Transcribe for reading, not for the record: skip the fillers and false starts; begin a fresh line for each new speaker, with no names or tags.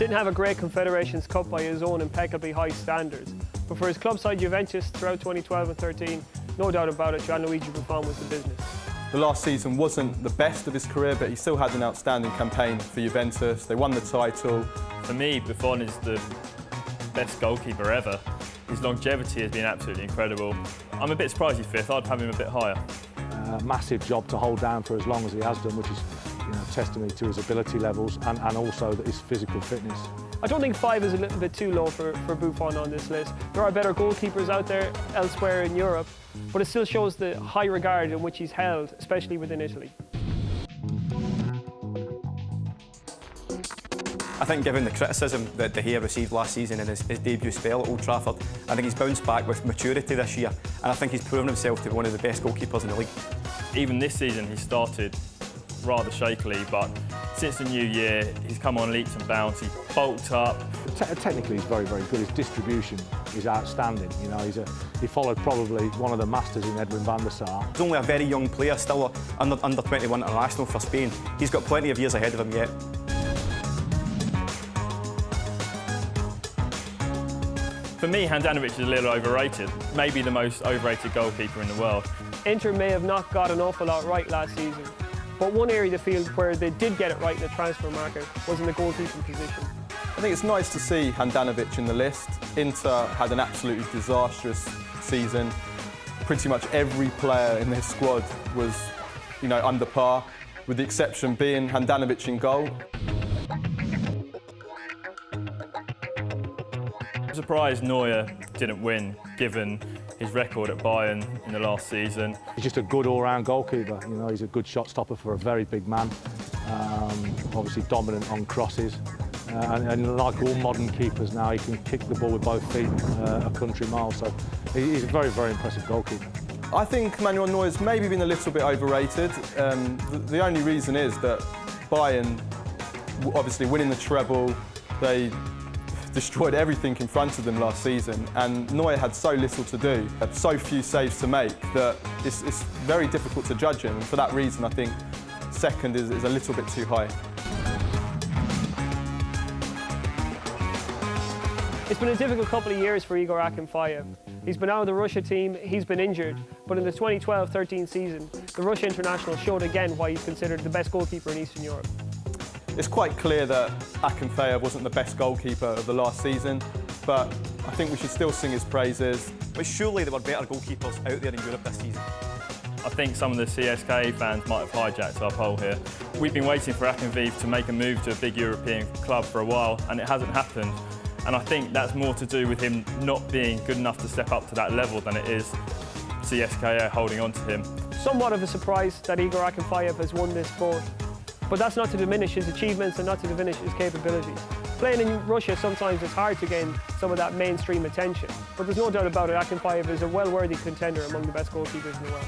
didn't have a great Confederations Cup by his own impeccably high standards, but for his club side Juventus throughout 2012 and 13, no doubt about it, Gianluigi Buffon was the business.
The last season wasn't the best of his career, but he still had an outstanding campaign for Juventus. They won the title.
For me, Buffon is the best goalkeeper ever. His longevity has been absolutely incredible. I'm a bit surprised he's fifth. I'd have him a bit higher.
Massive job to hold down for as long as he has done, which is testimony to his ability levels and also his physical fitness.
I don't think 5 is a little bit too low for Buffon on this list. There are better goalkeepers out there elsewhere in Europe, but it still shows the high regard in which he's held, especially within Italy.
I think given the criticism that De Gea received last season in his debut spell at Old Trafford, I think he's bounced back with maturity this year, and I think he's proven himself to be one of the best goalkeepers in the league.
Even this season he started rather shakily, but since the new year he's come on leaps and bounds. He bulked up.
Technically he's very, very good. His distribution is outstanding. He followed probably one of the masters in Edwin van der Sar.
He's only a very young player, still under 21 international for Spain. He's got plenty of years ahead of him yet.
For me, Handanovic is a little overrated, maybe the most overrated goalkeeper in the world.
Inter may have not got an awful lot right last season, but one area of the field where they did get it right in the transfer market was in the goalkeeping position.
I think it's nice to see Handanovic in the list. Inter had an absolutely disastrous season. Pretty much every player in their squad was, under par, with the exception being Handanovic in goal.
I'm surprised Neuer didn't win, given his record at Bayern in the last season.
He's just a good all-round goalkeeper. He's a good shot stopper for a very big man. Obviously dominant on crosses. And like all modern keepers now, he can kick the ball with both feet a country mile. So he's a very, very impressive goalkeeper.
I think Manuel Neuer's maybe been a little bit overrated. The only reason is that Bayern, obviously winning the treble, they destroyed everything in front of them last season, and Neuer had so little to do, so few saves to make, that it's very difficult to judge him, and for that reason I think second is a little bit too high.
It's been a difficult couple of years for Igor Akinfeev. He's been out of the Russia team, he's been injured, but in the 2012-13 season, the Russia international showed again why he's considered the best goalkeeper in Eastern Europe.
It's quite clear that Akinfeev wasn't the best goalkeeper of the last season, but I think we should still sing his praises.
But surely there were better goalkeepers out there in Europe this season.
I think some of the CSKA fans might have hijacked our poll here. We've been waiting for Akinfeev to make a move to a big European club for a while, and it hasn't happened. And I think that's more to do with him not being good enough to step up to that level than it is CSKA holding on to him.
Somewhat of a surprise that Igor Akinfeev has won this vote, but that's not to diminish his achievements and not to diminish his capabilities. Playing in Russia sometimes it's hard to gain some of that mainstream attention, but there's no doubt about it, Akinfeev is a well-worthy contender among the best goalkeepers in the world.